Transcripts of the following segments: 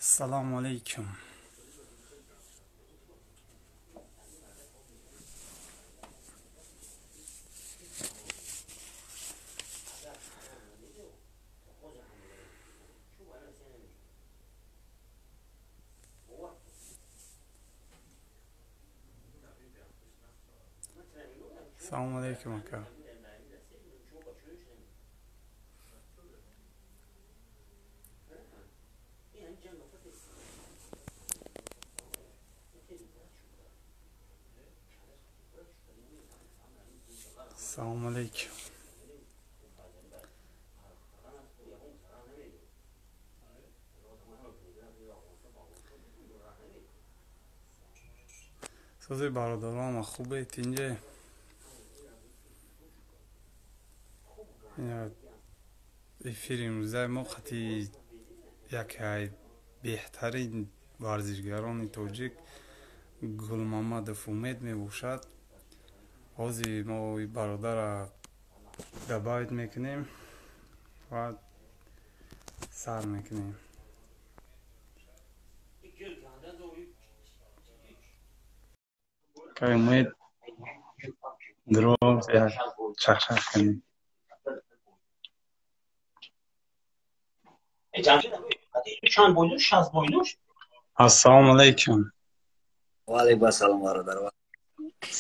Assalomu alaykum. Assalomu alaykum aka. Assalomu alaykum. So'zi barodarom, خوبه اینجا؟ افیر امروزه ما خطی یکی بهترین ورزشگران تاجیک گل محمد امید می باشد. بازی ما برادر را دبایت میکنیم و سر میکنیم. که امید دروم زیاد چخشخ کنیم. چند boynuş, 60 boynuş. Assalomu alaykum. Va alaykum assalom barodar.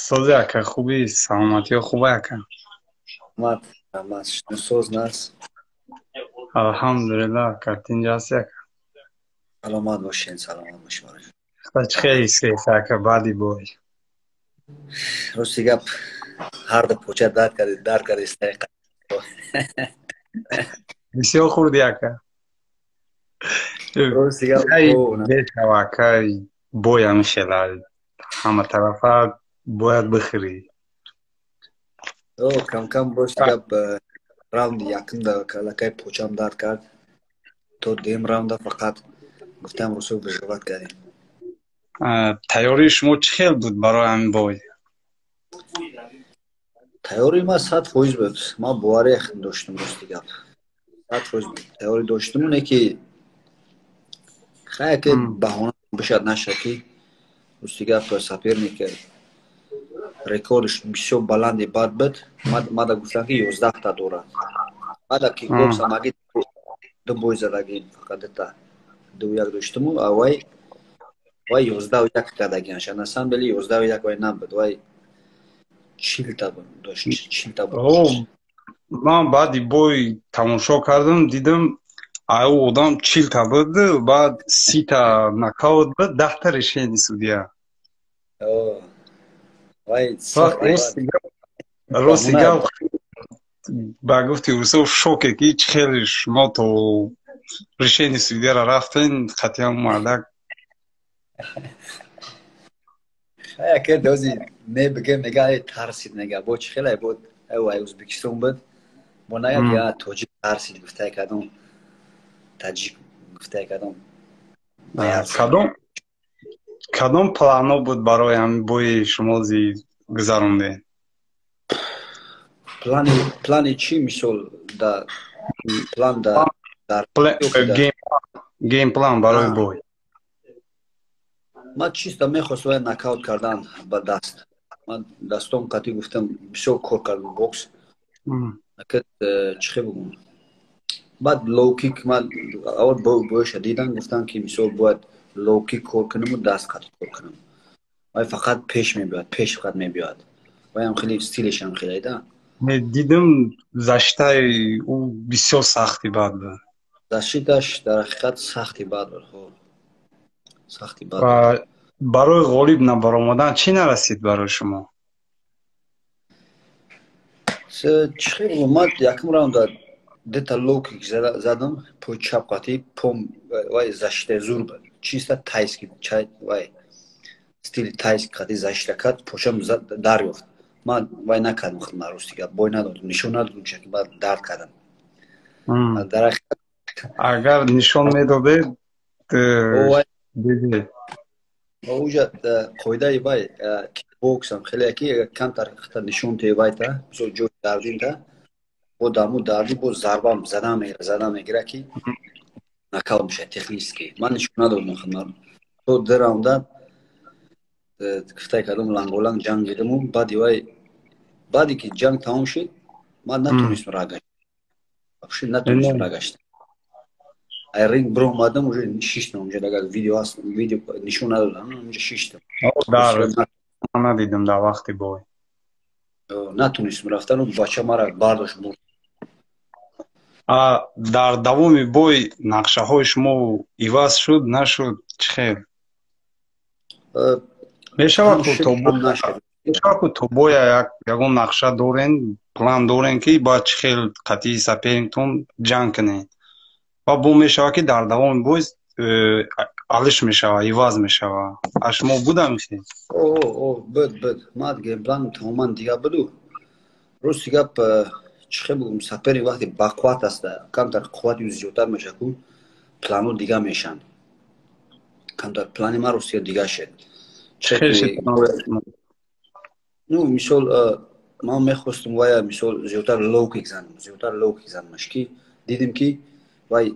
So'zi aka, خوبی؟ سلامتی خوبه aka? Rahmat. So'z nas. Alhamdulillah aka. Tinjasi aka. Salomat boshin, salomat bosh barosh. Xechkei seyfa aka, badi boy. Rosti gap har da pocha dar kar istay. Bisyo khurdi aka. Rosti gap beta aka boy hamishalar. Hamma tarafa boyad bixiri. Kam rosti gap round yaqinda kalakay pocham dar kard. To dem roundda faqat گفتم رسوب رقابت کردیم. تیاری شما چه خیل بود برای همین بای؟ تیاری ما 100% بود. ما باوری داشتم راستی گپ. 100% بود. تیاری داشتم اونه که خیلی که بهانه بشد نشه که راستی گپ سفیر میکرد. رکوردش بسیار بلندی باد بود. ما دا گفتم که 11 تا داره. ما دا کیک باکس هم اگه دو بای زدگیم فقط تا دو یک داشتم و وای 11 و 1 کردگیانش. اصلا بلی 11 و 1 وای نبود. وای 40 تا داشت. 40 تا بود. من بعدی بای تماشا کردم دیدم او آدم 40 تا بود، بعد 30 تا نکاوت بود، 10 تا رشین سودیه. وای راستی گفت با گفتی روسو شوکه که هیچ خیلی شما تو رشین سودیه را رفتین خطی هم مردک. خیلی که دوزی میگه ترسید نگه با چه خیلی بود او ازبکستان بود با نگه که تاجیک ترسید گفته کدوم تاجیک گفته کدوم کدوم پلانو بود برای هم بای شما گذرونده؟ پلانی چی میشل در پلان در گیم پلان برای بای ما چیست میخواست و نکاوت کردن با دست. من دستم قطعی گفتم بسیار کار کردم بوکس اکت چخه بگم بعد لو کیک من اول بایش دیدن گفتن که بسیار باید لو کیک کار کنم و دست قطع کار کنم وای فقط پیش میبیاد پیش فقط میبیاد وای هم خیلی استیلش هم خیلی ده دیدم زشته او بسیار سختی بعد بود زشتش در حقیقت سختی بعد بود سختی بعد و برای غالب نبرآمدن چی نرسید برای شما؟ چه ما یکم راوند دتا لو کیک زدم پای چپ قطعی پم وای زشته زور بود چیست تایسکی چای وای استیل تایسک قطعی زشته کد پوشم دریافت ما وای نکردم خیلی راستی که بای ندادم نشون ندادم که بعد درد کردم در حقیقت اگر نشون میداده دیدی اوجا قاعده وای کیک بوکس هم خیلی کی کم تر نشون تی وای تا سو جو دردین تا با دامو دردی با ضربم زدم میگیره کی نکاو میشه تکنیکی من نشون ندادم خدمت تو در راوندا گفته کردم لانگولانگ جنگ دیدم و بعدی که جنگ تمام شد من نتونستم راه گشت вообще نتونستم راه گشت رینگ برو اومدم уже شیشتم اونجا دیگه ویدیو نشون ندادم اونجا شیشتم در ندیدم در وقتی بای نتونستم رفتن و بچه مرا برداشت برد در دوامی بای نقشه های شما ایواز شد نشد چه خیل میشود که تو بای یکون نقشه دارین план دارین که با چه خیل قطعی سپرینگتون جنگ کنین و بو میشود که در دوامی بای алиш мешава иваз мешава а шумо буда мехед буд мад геймплан тамоман дига буду рости гап чӣ бугум сапери вақте бақувват аст камтар қуввати зиёдтар меша ку плану дига мешанд камтар плани ман ростига дига шед ну мисол ман мехостум вая мисол зиёдтар лоукик занамаш ки дидим ки вай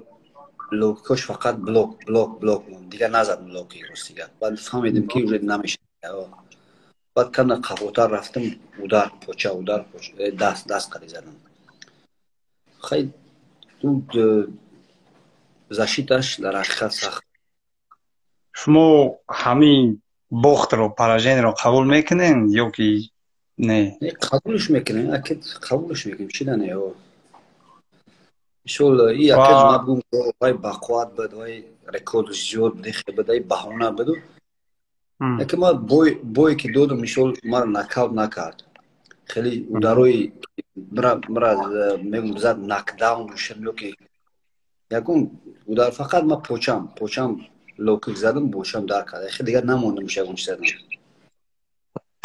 локош фақат блок دیگه نزدم لوکی رستیگه بعد فهمیدم که уже نمیشه بعد کم قفوتر رفتم اودار پوچه دست کاری زدم خیلی تو защиташ در حقیقت سخت شما همین باخت رو پراژین رو قبول میکنین یا که نه قبولش میکنین اکید قبولش میکنیم چیده نه شول ای اکید ما بگم وای باقوات بود وای رکورد زیاد دیگه بدای بهونه بدو اگه ما بوی که دادم میشول ما نکاوت نکرد خیلی وداروی مرا میگم زد نکداون شدم که یکون ودار فقط ما پوچم لوکی زدم بوشم دار کرد خیلی دیگه نموندم میشه اون چیزا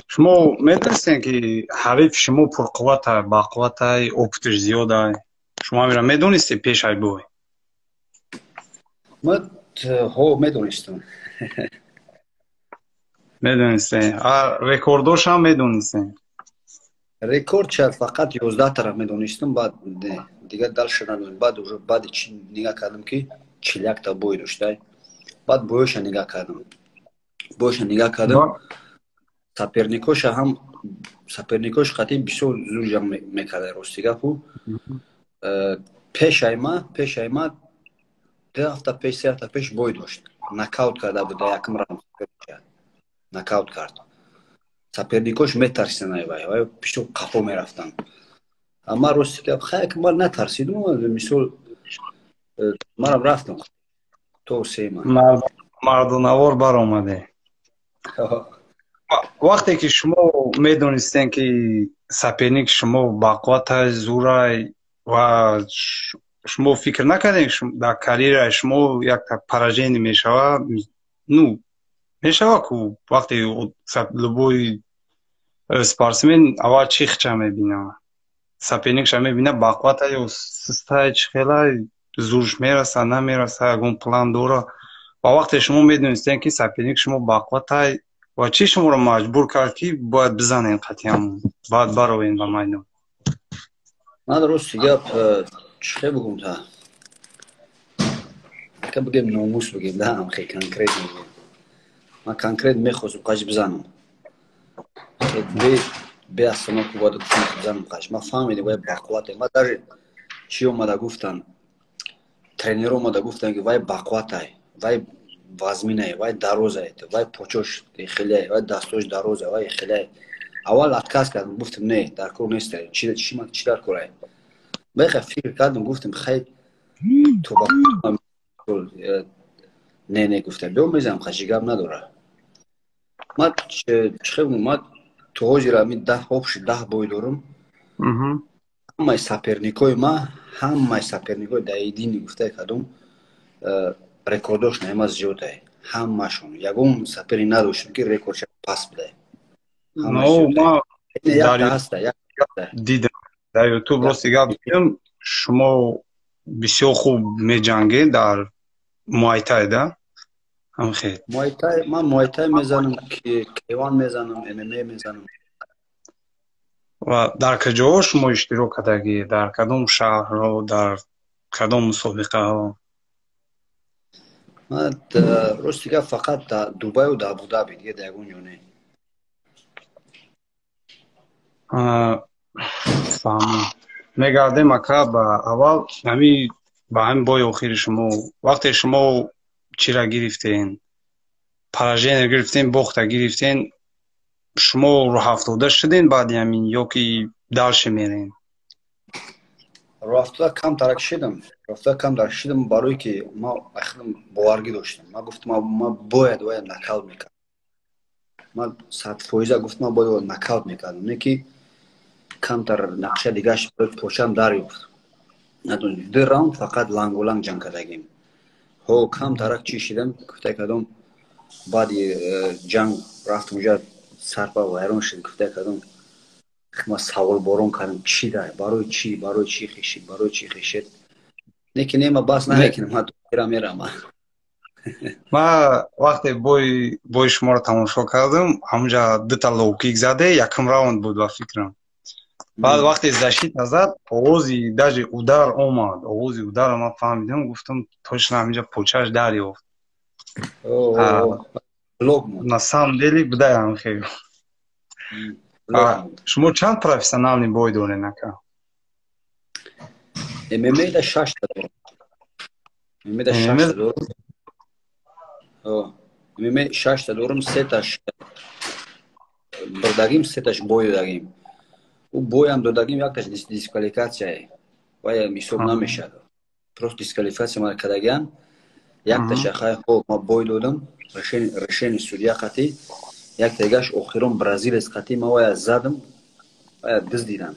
شما میتونستین که حریف شما پرقوت با قوت اوپتش زیاده شما میرا میدونستی پیش ای بوی من هو میدونستم میدونستی رکوردوش هم میدونستی رکورد شد فقط 11 طرف میدونستم بعد دیگه دلش نداشتم بعد چی نگاه کردم که 41 تا بوی داشته بعد بویش نگاه کردم سپرنیکوش خطی بسیار زور جمع میکرده رستیگه خو پیش ایما 2 هفته پیش 3 هفته پیش بوی داشت نکاوت کرده بوده یکم راند نکاوت کرد سپرنیکوش میترسیدن وای پیشو قفو میرفتن اما رستیگه خیلی که من نترسیدم مثل من رفتم تو سیما مردونوار بر آمده وقتی که شما میدونستین که سپرنیک شما با قوت زورای و شما فکر نکردین در کریر شما یک پراژین میشوه نو میشوه که وقتی لبوی سپارسمن اول چیخ چه میبینه سپرنیک شما میبینه با قوت یا سسته خیلی زورش میرسه نمیرسه اگون پلان دوره و وقتی شما میدونستین که سپرنیک شما با قوت و چی شما رو مجبور کرد که باید بزنین قطعی همون باید بروین به میدان من رستیگه چه بگم تا که بگم ناموس بگم ده هم خیلی کنکریت میگم من کنکریت میخواستم قش بزنم بی اصلا که باید بزنم قش من فهمیدم باید باقواته من در چی اومده گفتن ترینر اومده گفتن که وای باقواته وای وزمینه وای دروزه وای پوچوش خیلی وای دستوش دروزه وای خیلی اول اتکاس کردم گفتم نه در کار نیست چی در کاره باید فکر کردم گفتم خیلی تو با نه گفتم بیام میزنم خشیگم نداره ما چه بگم ما تو هاجی را می 10 بوی دارم همه سپرنیکوی ما در ایدینی گفته کردم رکوردوش نیم از زیاده همه‌شون یکم سپری نداشتم که رکوردش پس بده ما دیدم در یوتیوب رستیگه دیدم شما بسیار خوب میجنگید در موایتای ده هم خیلی من موایتای میزنم که کیوان میزنم MMA میزنم و در کجا شما اشتراک کردگی در کدام شهر و در کدام مسابقه ها من راستی که فقط در دبی و در ابوظبی دیگه در اونجا نه. فهمم. میگردیم اکا با اول همی با هم بای آخر شما وقتی شما چی را گرفتین پراژین گرفتین بخت گرفتین شما رو 70 شدین بعد همین یا که دالش میرین رفته کم ترک شدم برای که ما اخیراً باورگی داشتم. ما گفتم ما باید نکاوت میکردم. ما 100% گفتم ما باید نکاوت میکردم. نه که کم تر نقشه دیگهش پوشم دریافت. ندونی 2 راوند فقط لنگ و لنگ جنگ کردیم. هو کم ترک چی شدم گفته کدام بعد جنگ رفتم اونجا سرپا ویران شد. گفته کدام ما سوال بارون کردم چی داره برای چی خیشید نه که نه ما باز نمیکنم. ما تو میرم. ما وقتی بای شما رو تماشا کردم همونجا 2 تا لوکیک زده یکم راوند بود و فکرم بعد وقتی زشید زد آوازی داجی اودار اومد آوازی اودار ما فهمیدم گفتم точно همینجا پوچش دریافت на самом деле بدایم خیلی شما چند پروفسیونال بای دارین اکا MMA دا 6 تا دارم. MMA 6 تا دارم. 3 تاش بردگیم 3 تاش بای دادیم. او بای هم دادیم یک تاش دیسکوالیفیکاسیه وای حساب نمیشه. просто دیسکوالیفیکاسیه ما کردگان یک تاش خای خوب ما بای دادم رشین سودیا قتی یک تاگش آخرام برزیل از قتی ما وای زدم وای دز دیدم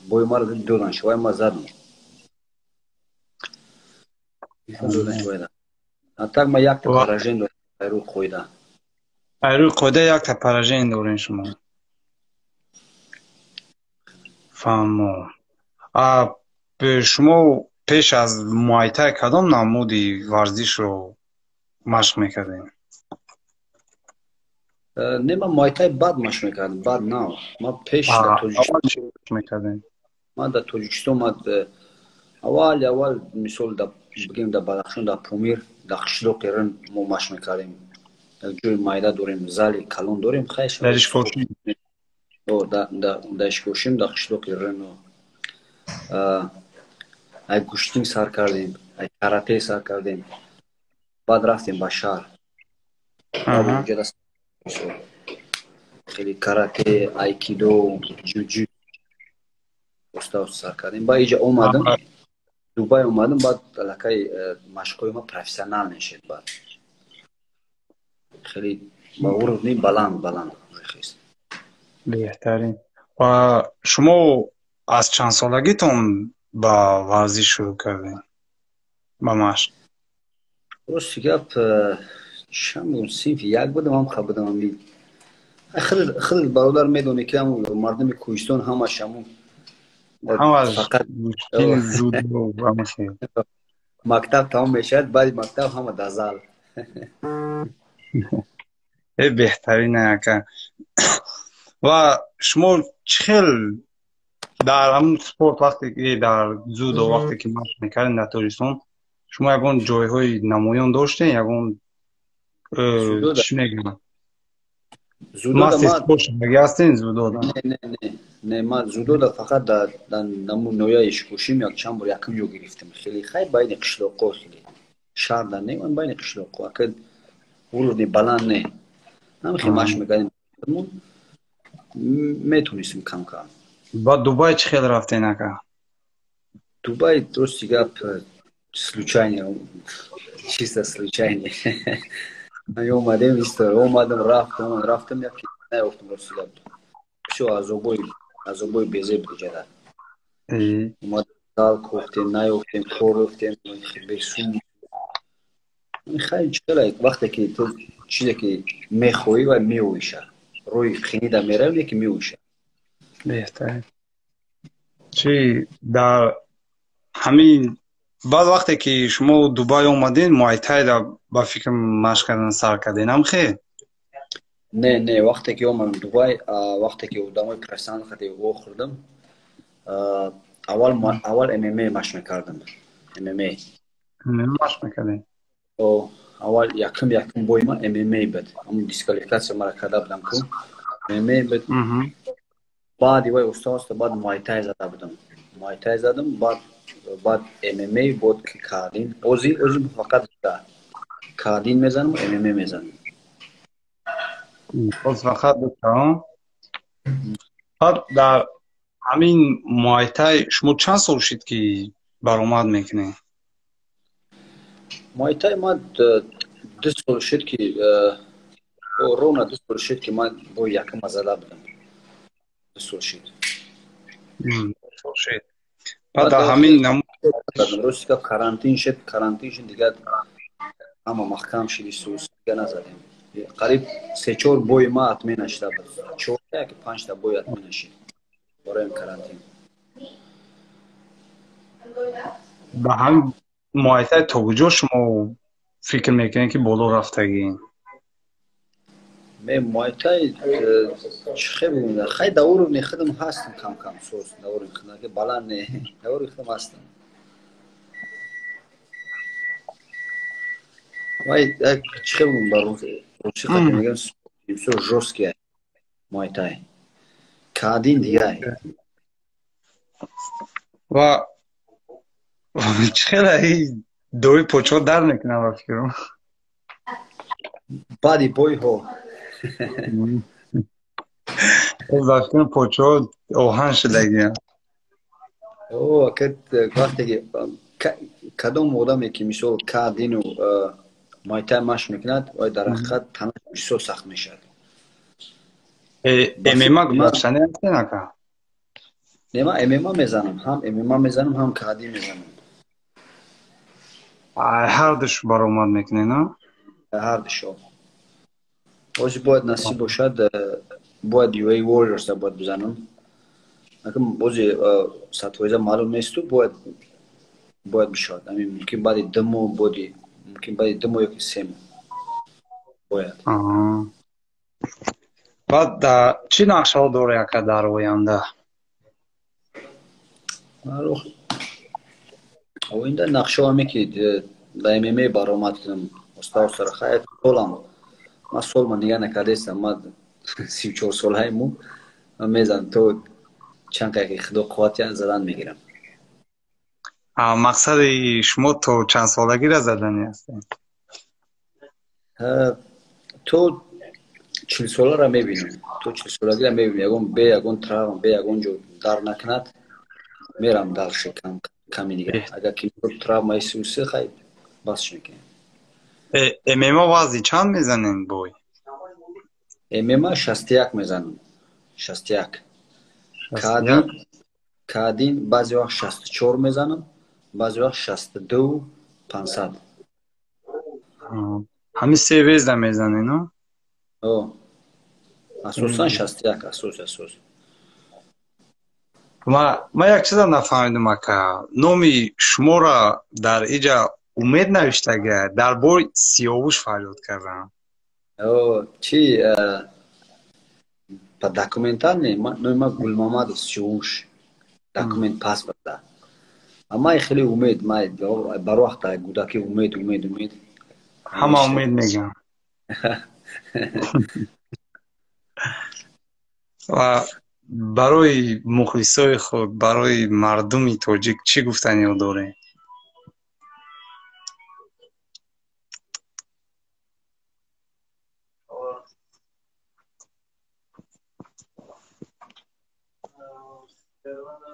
بای ما رو دادن شوای ما زدم حتی ما یک تا پاراژین داریم ایرو خویده یک تا پاراژین دارین شما فهمم شما پیش از موایتای کدام نمودی ورزش رو مشق میکردین نه ما موایتای بعد مشق میکردم بعد نه ما پیش در تاجیکستان ما در تاجیکستان اول مثال در بگیم در بدخشان در پامیر در قشلوق ایران ما مشق میکردیم جوی مایده داریم زالی کلون داریم خیش در اشکوشیم در اشکوشیم در قشلوق ایران ای گوشتینگ سر کردیم ای کاراته سر کردیم بعد رفتیم به شهر خیلی کاراته ایکیدو جوجو استاد سر کردیم با اینجا اومدم دبی اومدم بعد علاقه مشقای ما پروفسیونال نشد بعد خیلی با ورودی بلند خیست بهترین و شما از چند سالگیتون با ورزش شروع کردین با مشق راستی گپ شام صنف یک بودم هم خب بودم می خیلی برادر میدونه که مردم کوهستان همش فقط مشکل زود و همشه مکتب تمام میشد بعد مکتب هم دازال بهترینه که و شما چخل در همون سپورت وقتی که در زودو وقتی که مشق میکردین در تاجیکستان شما یکون جایهای نمایان داشتین یکون چی میگن ماستی سپورت شما هستین زودو نه ما زودو فقط در نمو نویا اشکوشیم یک چند بار یکم جو گرفتم خیلی خیلی باید قشلوقو خیلی شهر در نه من باید قشلوقو اکد ورودی بلند نه هم خیلی مشق میکردیم میتونستیم کم با دبی چه خیلی رفتین اکا دبی درستی گپ случайно чисто случайно я اومدم استر اومدم رفتم یک نیافتم درستی گپ все از اوبای بیزه بجدا اومد دال کوفتیم نیافتیم خوردیم بیسون خیلی چطوره وقتی که تو چیزی که میخوایی و میویشه روی خینیده میره که میویشه بهتره چی در همین بعد وقتی که شما دبی اومدین موایتای را با فکر مشق کردن سر کردین هم خیلی نه وقتی که اومدم دبی وقتی که دمای پرسان خدی او خوردم اول MMA مشق میکردم MMA نمی‌ماش میکردی. او اول یکم بوی ما MMA بود. همون دیسکوالیفیکاسیون مرا کرده بودم که MMA بود. بعد وای استاد بعد مایتای زده بودم. مایتای زدم بعد MMA بود که کردیم. اوزی فقط کردیم میزنم MMA میزنم. باز فقط بکنم. بعد در همین مایتای شما چند سال شد که برآمد میکنی؟ مایتای ما دو سال شد که رونا دو سال شد که من با یکم زده بودم. دو سال شد. سال شد. بعد در همین نمود روزی که کارانتین شد دیگه اما محکم شدی سوز دیگه نزدیم. قریب 3-4 بوی ما اتمی نشده بود. 4 یا 5 تا بوی اتمی نشد. برای کارانتین. به همین مایتای تا کجا شما فکر میکنین که بالا رفتگین؟ مایتای خیلی خیلی دور نخدم هستم کم سوز دور نخدم که بالا نه دور نخدم هستم. وای چه بگم روسی خاطر میگم سو جوسکه مایتای کادین دیگه و چرا دوی پوچو در میکنه و فکرم بادی بوی ها وقتی پوچو اوهان شدگی او که وقتی که کدوم آدمی که میشود کادین و مایتای ماش میکند و در حقیقت تنش بسیار سخت میشد. MMA گذاشتنی هستی نکن؟ نه ما MMA میزنم هم کادین میزنم. هر دوش برآمد میکنی نه؟ هر دشو. اوزی باید نصیب باشد باید UAE Warriors تا باید بزنم. اگر اوزی سطویزه معلوم نیست تو باید بشود. همین ممکن بعد دمو بودی ممکن بعد دمو یکی سیم باید. بعد چی نقشه ها داره که در آینده؟ آینده نقشه همی که در MMA برآمد کردم استاد سر خیلی سالم ما سال من دیگه نکرده استم ما 34 سال هایمو میزن تو چند که خدا قوتی زدن میگیرم. مقصد شما تو چند سالگی را زدنی هستی؟ تو 40 ساله را میبینم. تو 40 سالگی را میبینم. یگون تراوم یگون جو در نکند میرم درش کمی دیگه. اگر که تراوم ایسوسی خیلی بس میکنه. MMA وزنی چند میزنین بوی؟ MMA 61 میزنم. 61. کادین بعضی وقت 64 میزنم. بعضی وقت 62 500. همین سه وزن میزنی نه؟ او اساسا 61 اساس. ما یک چیز نفهمیدم که نامی شما را در اینجا امید نوشته در بار سیاوش فریاد کردم. او چی په داکومنتار نه ما گل محمد سیاوش داکومنت پاس بده. اما خیلی امید ما بر وقت گوداکی امید همه امید میگم. و برای مخلصای خود برای مردم تاجیک چی گفتنی داره؟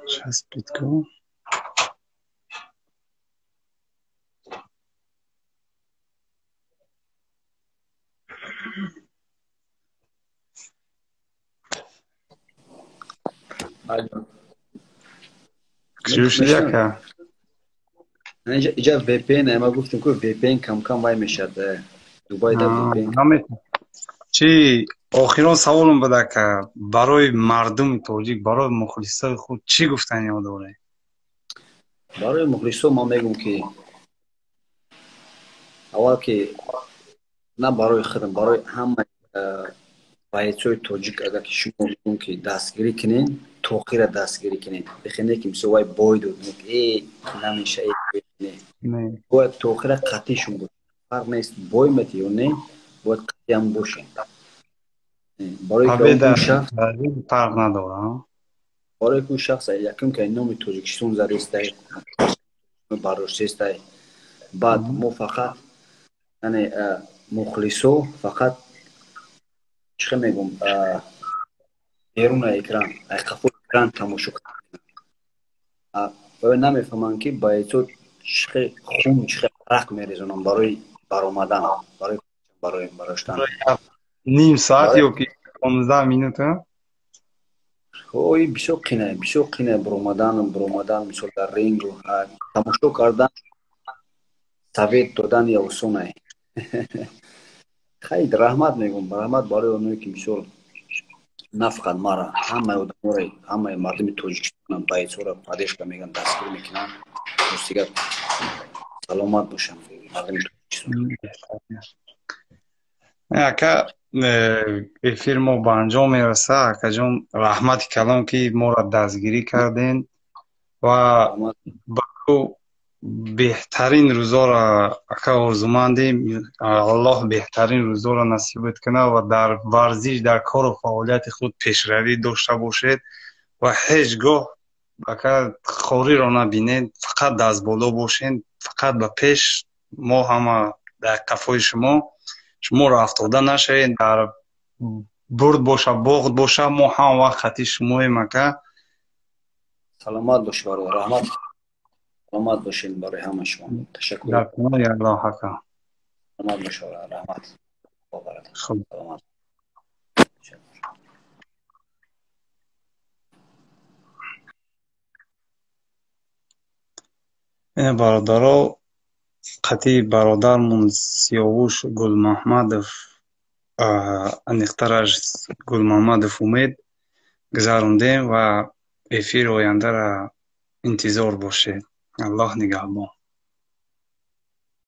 چسبید کن شروع شده که اینجا VPN ما گفتیم که VPN کم وای میشد دوبای دا VPN چی آخران سوالم بده که برای مردم تاجیک برای مخلصای خود چی گفتنی داره؟ برای مخلصا ما میگم که اول که نه برای خودم برای همه بایچوی تاجیک اگر که شما میگم که دستگیری کنین توخیر دستگیری کنین بخینه که مثل وای باید و ای نمیشه ای نه باید تا آخر قطعیشون بود. فرق نیست بایمت یا نه، باید قطعی هم باشین. برای که حبیب اون شخص در فرق نداره ها. برای که اون شخص یکم که نام تاجیکستان زریسته برداشته، بعد ما فقط یعنی مخلصو فقط چه میگم بیرون اکران قفل اکران تماشا کنن و نمیفهمن که باید تو چه خون چه رق میریزونن برای برآمدن، برای براشتن. نیم ساعت برای یا که 15 minut ها. اوی بسیار قینه برآمدن مثل در رینگ و تماشا کردن سوید دادن یا اسونه. خیلی رحمت میگم، رحمت برای اونایی که مثل نه فقط مرا، همه مردم تاجیکستان هم باید سورا پادش که میگن دستگیر میکنن. دوستیگر سلامت باشم مردم تاجیکستان. اکا افیر ما به انجام میرسه. اکا جان رحمت کلام که ما را دستگیری کردین و رحمت برای بهترین روزا را اکا آرزومندیم. الله بهترین روزا را نصیبت کنه و در ورزش در کار و فعالیت خود پیشروی داشته باشید و هیچگاه اکا خوری را نبینید. فقط دست بالا باشین، فقط به پیش. ما همه در قفای شما را افتاده نشوید. در برد باشه باغت باشه ما هم وقت خطی شماییم اکا. سلامت باش برای رحمت، سلامت باشین برای همه شما. تشکر. در کنار الله اکا. سلامت باش برای رحمت. خب سلامت. این برادرها قطعی برادرمون سیاوش گل محمدов انیخترش گل محمدов امید گذراندیم و افیر آینده را انتظار باشید. الله نگهبان.